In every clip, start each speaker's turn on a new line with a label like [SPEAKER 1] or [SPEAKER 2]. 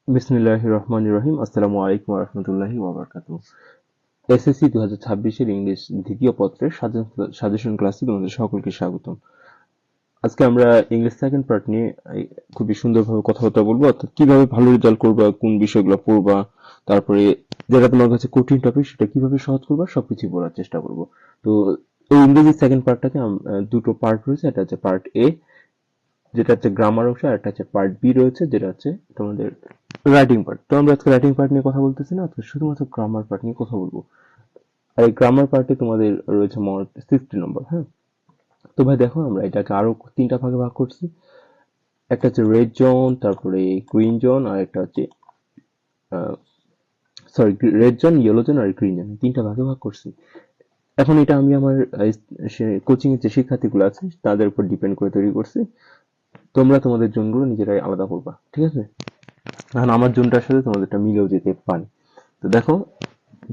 [SPEAKER 1] বিসমিল্লাহির রহমানির রহিম। আসসালামু আলাইকুম ওয়া রাহমাতুল্লাহি ওয়া বারাকাতুহু। এসএসসি 2026 এর ইংলিশ দ্বিতীয় পত্রের সাজেশন ক্লাসে তোমাদের সকলকে স্বাগতম। আজকে আমরা ইংলিশ সেকেন্ড পার্ট নিয়ে খুবই সুন্দরভাবে কথাবার্তা বলবো, অর্থাৎ কিভাবে ভালো রেজাল্ট করবা, কোন বিষয়গুলো পড়বা, তারপরে যেটা তোমার কাছে কঠিন টপিক সেটা কিভাবে সহজ করবা, সবকিছু বলার চেষ্টা করব। তো এই ইংরেজি সেকেন্ড পার্টটাকে দুটো পার্ট রয়েছে। এটা হচ্ছে পার্ট এ, যেটা হচ্ছে গ্রামার অংশ, আর একটা হচ্ছে পার্ট বি রয়েছে, যেটা হচ্ছে তোমাদের রাইটিং পার্ট। তো আমরা আজকে রাইটিং পার্ট নিয়ে কথা বলতেছি না, আজকে শুধুমাত্র গ্রামার পার্ট নিয়ে কথা বলবো। আর এই গ্রামার পার্টে তোমাদের রয়েছে মোট 60 নম্বর। হ্যাঁ, তো ভাই দেখো, আমরা এটাকে আরো তিনটা ভাগে ভাগ করছি। একটা হচ্ছে রেড জোন, তারপরে গ্রিন জোন, আর একটা হচ্ছে sorry, red zone, yellow zone আর গ্রিন জোন, তিনটা ভাগে ভাগ করছি। এখন এটা আমি আমার কোচিং এর যে শিক্ষার্থীগুলো আছে তাদের উপর ডিপেন্ড করে তৈরি করছি। তোমরা তোমাদের জোনগুলো নিজেরাই আলাদা করবা, ঠিক আছে? এখন আমার জোনটার সাথে তোমাদেরটা মিলেও যেতে পারে। তো দেখো,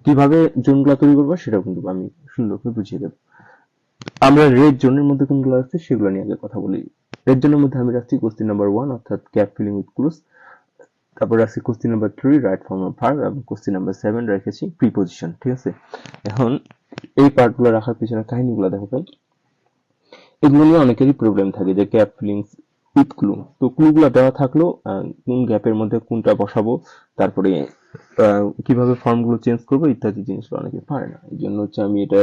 [SPEAKER 1] কিভাবে জোনগুলো তৈরি করবো সেটা কিন্তু আমি সুন্দর করে বুঝিয়ে দেবো। আমরা রেড জোনের মধ্যে কোনগুলো আছে সেগুলো নিয়ে আগে কথা বলি। রেড জোনের মধ্যে আমি রাখছি কোশ্চেন নাম্বার 1, অর্থাৎ গ্যাপ ফিলিং উইথ ক্লুজ। তারপর রাখছি question number 3, right form of verb, এবং কোশ্চেন নাম্বার 7 রেখেছি প্রিপোজিশন। ঠিক আছে, এখন এই পার্টগুলো রাখার পিছনে কাহিনীগুলো দেখো ভাই। এগুলো নিয়ে অনেকেরই প্রবলেম থাকে যে গ্যাপ ফিলিংস উইথ ক্লু। তো ক্লু গুলা দেওয়া থাকলো, কোন গ্যাপের মধ্যে কোনটা বসাবো, তারপরে কিভাবে ফর্ম গুলো চেঞ্জ করবো, ইত্যাদি জিনিসগুলো অনেকে পারে না। এই জন্য হচ্ছে আমি এটা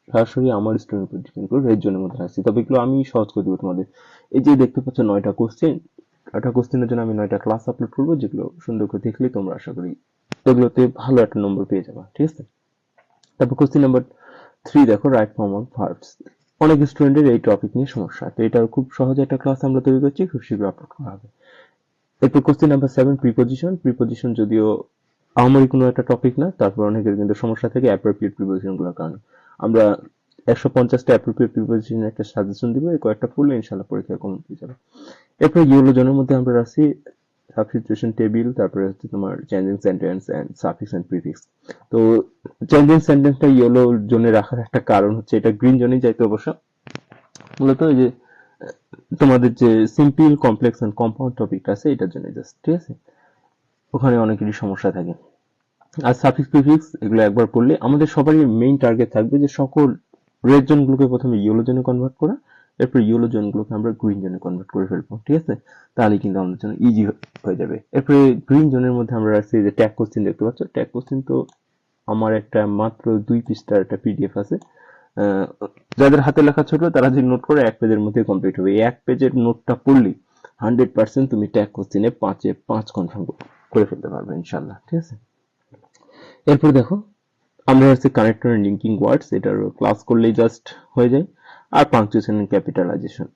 [SPEAKER 1] সরাসরি আমার স্টুডেন্ট উপর ডিপেন্ড করে রেড জোনের মধ্যে আসছি। তবে এগুলো আমি সহজ করে দেবো তোমাদের। এই যে দেখতে পাচ্ছ 9টা কোশ্চেন, 9টা কোশ্চেনের জন্য আমি 9টা ক্লাস আপলোড করবো, যেগুলো সুন্দর করে দেখলে তোমরা আশা করি এগুলোতে ভালো একটা নম্বর পেয়ে যাবা। ঠিক আছে, তারপর কোশ্চেন নাম্বার 3 দেখো, রাইট ফর্ম অফ ভার্বস। অনেক স্টুডেন্টের এই টপিক নিয়ে সমস্যা, তো এটার খুব সহজ একটা ক্লাস আমরা তৈরি করছি, খুব শীঘ্র আপলোড করা হবে। এরপর কোশ্চেন নাম্বার 7, প্রিপোজিশন। প্রিপোজিশন যদিও আমারই কোনো একটা টপিক না, তারপর অনেকের কিন্তু সমস্যা থাকে অ্যাপ্রোপ্রিয়েট প্রিপোজিশন গুলোর কারণে। আমরা 150টা অ্যাপ্রোপ্রিয়েট প্রিপোজিশনের একটা সাজেশন দিব, এই কয়েকটা পড়লে ইনশাল্লাহ পরীক্ষায় কমন পেয়ে যাবে। এরপর ইউলো জনের মধ্যে আমরা রাখছি সাবস্টিটিউশন টেবিল, তারপরে হচ্ছে তোমার changing sentence and suffix and prefix. তো চেঞ্জিং সেন্টেন্সটা ইয়েলো জোনে রাখার একটা কারণ হচ্ছে এটা গ্রিন জোনে যাইতে অবশ্য। মূলত ওই যে তোমাদের যে সিম্পল, কমপ্লেক্স এন্ড কম্পাউন্ড টপিকটা আছে এটার জন্য জাস্ট। ঠিক আছে, ওখানে অনেকেরই সমস্যা থাকে। আর সাফিক্স প্রিফিক্স এগুলো একবার পড়লে আমাদের সবারই মেইন টার্গেট থাকবে যে সকল রেড জোন গুলোকে প্রথমে ইয়েলো জোনে কনভার্ট করা, এরপর ইয়েলো জোন গুলোকে আমরা গ্রিন জোনে কনভার্ট করে ফেলবো। ঠিক আছে, তাহলে কিন্তু আমাদের জন্য ইজি হয়ে যাবে। এরপরে গ্রিন জোনের মধ্যে আমরা রাখছি যে ট্যাগ কোশ্চেন। দেখতে পাচ্ছ ট্যাগ কোশ্চেন, তো আমার একটা মাত্র 2 পৃষ্ঠার একটা পিডিএফ আছে। আহ, যাদের হাতে লেখা ছোট তারা যে নোট করে 1 পেজের মধ্যে কমপ্লিট হবে। এই 1 পেজের নোটটা পড়লেই 100% তুমি ট্যাগ কোশ্চেনে 5-এ 5 কনফার্ম করে ফেলতে পারবে ইনশাল্লাহ। ঠিক আছে, এরপর দেখো, আমরা হচ্ছে কানেক্টর এন্ড লিঙ্কিং ওয়ার্ডস, এটার ক্লাস করলেই জাস্ট হয়ে যায়। আর punctuation and capitalization.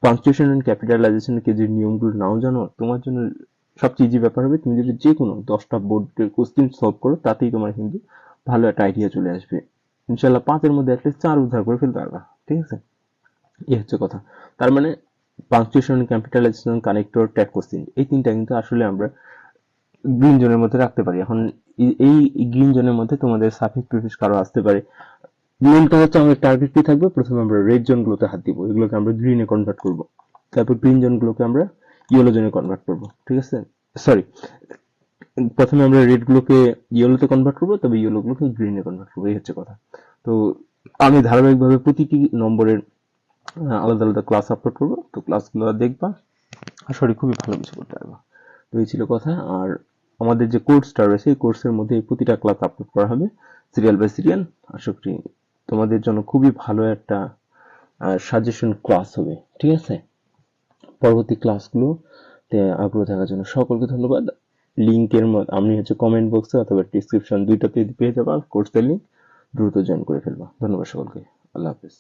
[SPEAKER 1] Punctuation and ক্যাপিটালাইজেশনের যে নিয়মগুলো নাও জানো, তোমার জন্য সবচেয়ে ইজি ব্যাপার হবে। তুমি যদি যে কোনো 10টা বোর্ডের কোশ্চেন সলভ করো, তাতেই তোমার কিন্তু ভালো একটা আইডিয়া চলে আসবে ইনশাল্লাহ। 5-এর মধ্যে অ্যাটলিস্ট 4 উদ্ধার করে ফেলতে পারবা। ঠিক আছে, এই হচ্ছে কথা। তার মানে punctuation, capitalisation, connector, tag question, এই তিনটা কিন্তু আসলে আমরা গ্রিন জোনের মধ্যে রাখতে পারি। এখন এই গ্রিন জোনের মধ্যে তোমাদের সাফিক্স প্রিফিক্স কারো আসতে পারে। মেনটা হচ্ছে আমাদের টার্গেট কি থাকবে, প্রথমে আমরা রেড জোন গুলোতে হাত দিব, এগুলোকে আমরা গ্রিনে কনভার্ট করব। তারপর গ্রিন জোন গুলোকে আমরা ইয়েলো জোনে কনভার্ট করব। ঠিক আছে, সরি, প্রথমে আমরা রেড গুলোকে ইয়েলোতে কনভার্ট করবো, তবে ইয়েলো গুলোকে গ্রিনে কনভার্ট করবো, এই হচ্ছে কথা। তো আমি ধারাবাহিকভাবে প্রতিটি নম্বরের আলাদা আলাদা ক্লাস আপলোড করবো, তো ক্লাসগুলো দেখবা, আশা করি খুবই ভালো কিছু করতে পারবা। তো এই ছিল কথা। আর আমাদের যে কোর্সটা রয়েছে এই কোর্সের মধ্যে এই প্রতিটা ক্লাস আপলোড করা হবে সিরিয়াল বাই সিরিয়াল। আশা করি তোমাদের জন্য খুবই ভালো একটা সাজেশন ক্লাস হবে। ঠিক আছে, পরবর্তী ক্লাসগুলোতে আগ্রহ থাকার জন্য সকলকে ধন্যবাদ। লিঙ্কের মধ্যে আমি হচ্ছে কমেন্ট বক্সে অথবা ডিসক্রিপশন দুইটাতে পেয়ে যাবা কোর্সের লিঙ্ক, দ্রুত জয়েন করে ফেলবা। ধন্যবাদ সকলকে, আল্লাহ হাফেজ।